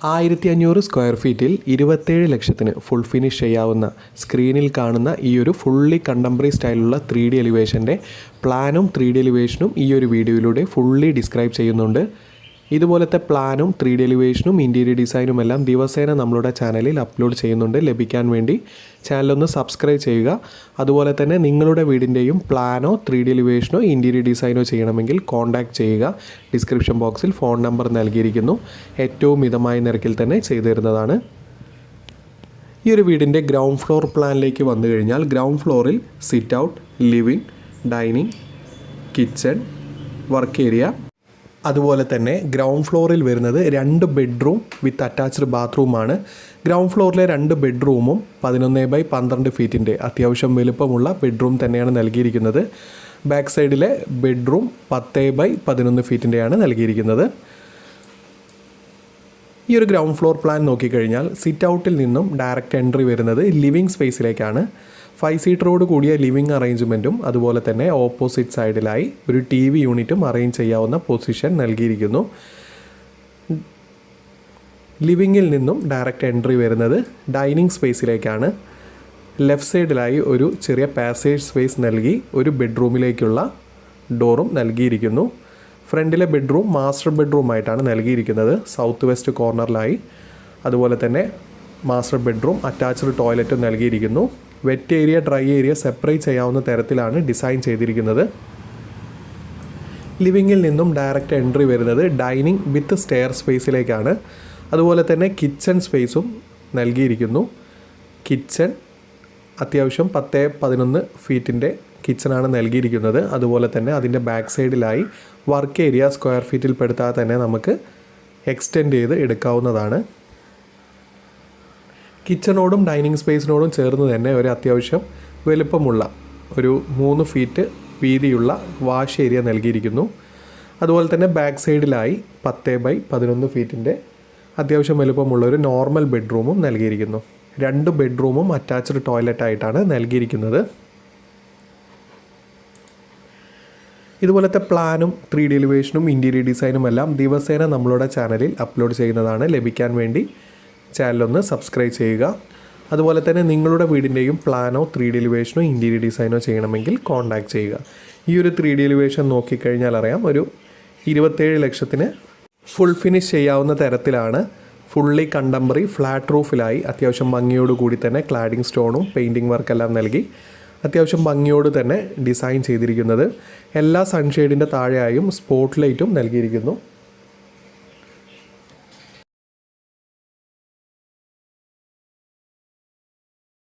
1500 square ഫീറ്റിൽ 27 ലക്ഷത്തിന് full finish ചെയ്യാവുന്ന സ്ക്രീനിൽ കാണുന്ന ഈ ഒരു ഫുള്ളി കണ്ടംപററി സ്റ്റൈലുള്ള 3D എലിവേഷൻ്റെ പ്ലാനും 3D എലിവേഷനും ഈ ഒരു വീഡിയോയിലൂടെ ഫുള്ളി ഡിസ്ക്രൈബ് ചെയ്യുന്നുണ്ട്. ഇതുപോലത്തെ പ്ലാനും 3D എലിവേഷനും ഇൻറ്റീരിയർ ഡിസൈനും എല്ലാം ദിവസേന നമ്മളുടെ ചാനലിൽ അപ്ലോഡ് ചെയ്യുന്നുണ്ട്. ലഭിക്കാൻ വേണ്ടി ചാനലൊന്ന് സബ്സ്ക്രൈബ് ചെയ്യുക. അതുപോലെ തന്നെ നിങ്ങളുടെ വീടിൻ്റെയും പ്ലാനോ 3D എലിവേഷനോ ഇൻറ്റീരിയർ ഡിസൈനോ ചെയ്യണമെങ്കിൽ കോൺടാക്റ്റ് ചെയ്യുക. ഡിസ്ക്രിപ്ഷൻ ബോക്സിൽ ഫോൺ നമ്പർ നൽകിയിരിക്കുന്നു. ഏറ്റവും മിതമായ നിരക്കിൽ തന്നെ ചെയ്തു തരുന്നതാണ്. ഈ ഒരു വീടിൻ്റെ ഗ്രൗണ്ട് ഫ്ലോർ പ്ലാനിലേക്ക് വന്നു കഴിഞ്ഞാൽ ഗ്രൗണ്ട് ഫ്ലോറിൽ sit out, living, dining, kitchen, work area, അതുപോലെ തന്നെ ഗ്രൗണ്ട് ഫ്ലോറിൽ വരുന്നത് 2 ബെഡ്റൂം വിത്ത് അറ്റാച്ച്ഡ് ബാത്റൂമാണ്. ഗ്രൗണ്ട് ഫ്ലോറിലെ 2 ബെഡ്റൂമും 11x12 ഫീറ്റിൻ്റെ അത്യാവശ്യം വലുപ്പമുള്ള ബെഡ്റൂം തന്നെയാണ് നൽകിയിരിക്കുന്നത്. ബാക്ക് സൈഡിലെ ബെഡ്റൂം 10x11 ഫീറ്റിൻ്റെയാണ് നൽകിയിരിക്കുന്നത്. ഈ ഒരു ഗ്രൗണ്ട് ഫ്ലോർ പ്ലാൻ നോക്കിക്കഴിഞ്ഞാൽ സിറ്റ് ഔട്ടിൽ നിന്നും ഡയറക്റ്റ് എൻട്രി വരുന്നത് ലിവിംഗ് സ്പേസിലേക്കാണ്. 5 സീറ്ററോട് കൂടിയ ലിവിംഗ് അറേഞ്ച്മെൻറ്റും അതുപോലെ തന്നെ ഓപ്പോസിറ്റ് സൈഡിലായി ഒരു TV യൂണിറ്റും അറേഞ്ച് ചെയ്യാവുന്ന പൊസിഷൻ നൽകിയിരിക്കുന്നു. ലിവിങ്ങിൽ നിന്നും ഡയറക്റ്റ് എൻട്രി വരുന്നത് ഡൈനിങ് സ്പേസിലേക്കാണ്. ലെഫ്റ്റ് സൈഡിലായി ഒരു ചെറിയ പാസേജ് സ്പേസ് നൽകി ഒരു ബെഡ്റൂമിലേക്കുള്ള ഡോറും നൽകിയിരിക്കുന്നു. ഫ്രണ്ടിലെ ബെഡ്റൂം മാസ്റ്റർ ബെഡ്റൂമായിട്ടാണ് നൽകിയിരിക്കുന്നത്. സൗത്ത് വെസ്റ്റ് കോർണറിലായി. അതുപോലെ തന്നെ മാസ്റ്റർ ബെഡ്റൂം അറ്റാച്ച്ഡ് ടോയ്ലറ്റും നൽകിയിരിക്കുന്നു. Wet area, dry area separate ചെയ്യാവുന്ന തരത്തിലാണ് ഡിസൈൻ ചെയ്തിരിക്കുന്നത്. ലിവിങ്ങിൽ നിന്നും ഡയറക്റ്റ് എൻട്രി വരുന്നത് ഡൈനിങ് വിത്ത് സ്റ്റെയർ സ്പേസിലേക്കാണ്. അതുപോലെ തന്നെ കിച്ചൺ സ്പേസും നൽകിയിരിക്കുന്നു. കിച്ചൺ അത്യാവശ്യം 10x11 ഫീറ്റിൻ്റെ കിച്ചണാണ് നൽകിയിരിക്കുന്നത്. അതുപോലെ തന്നെ അതിൻ്റെ ബാക്ക് സൈഡിലായി വർക്ക് ഏരിയ സ്ക്വയർ ഫീറ്റിൽ പെടുത്താതെ തന്നെ നമുക്ക് എക്സ്റ്റെൻഡ് ചെയ്ത് എടുക്കാവുന്നതാണ്. കിച്ചണോടും ഡൈനിങ് സ്പേസിനോടും ചേർന്ന് തന്നെ ഒരു അത്യാവശ്യം വലുപ്പമുള്ള ഒരു 3 ഫീറ്റ് വീതിയുള്ള വാഷ് ഏരിയ നൽകിയിരിക്കുന്നു. അതുപോലെ തന്നെ ബാക്ക് സൈഡിലായി 10x11 ഫീറ്റിൻ്റെ അത്യാവശ്യം വലുപ്പമുള്ള ഒരു നോർമൽ ബെഡ്റൂമും നൽകിയിരിക്കുന്നു. 2 ബെഡ്റൂമും അറ്റാച്ച്ഡ് ടോയ്ലറ്റായിട്ടാണ് നൽകിയിരിക്കുന്നത്. ഇതുപോലത്തെ പ്ലാനും 3D എലിവേഷനും ഇൻറ്റീരിയർ ഡിസൈനും എല്ലാം ദിവസേന നമ്മളുടെ ചാനലിൽ അപ്ലോഡ് ചെയ്യുന്നതാണ്. ലഭിക്കാൻ വേണ്ടി ചാനലൊന്ന് സബ്സ്ക്രൈബ് ചെയ്യുക. അതുപോലെ തന്നെ നിങ്ങളുടെ വീടിൻ്റെയും പ്ലാനോ 3D എലിവേഷനോ ഇൻറ്റീരിയർ ഡിസൈനോ ചെയ്യണമെങ്കിൽ കോൺടാക്റ്റ് ചെയ്യുക. ഈ ഒരു 3D എലിവേഷൻ നോക്കിക്കഴിഞ്ഞാൽ അറിയാം, ഒരു 27 ലക്ഷത്തിന് ഫുൾ ഫിനിഷ് ചെയ്യാവുന്ന തരത്തിലാണ് ഫുള്ളി കണ്ടംപററി ഫ്ലാറ്റ് റൂഫിലായി അത്യാവശ്യം ഭംഗിയോടുകൂടി തന്നെ ക്ലാഡിംഗ് സ്റ്റോണും പെയിൻറ്റിംഗ് വർക്കെല്ലാം നൽകി അത്യാവശ്യം ഭംഗിയോട് തന്നെ ഡിസൈൻ ചെയ്തിരിക്കുന്നത്. എല്ലാ സൺഷെയ്ഡിൻ്റെ താഴെയായും സ്പോട്ട് ലൈറ്റും നൽകിയിരിക്കുന്നു.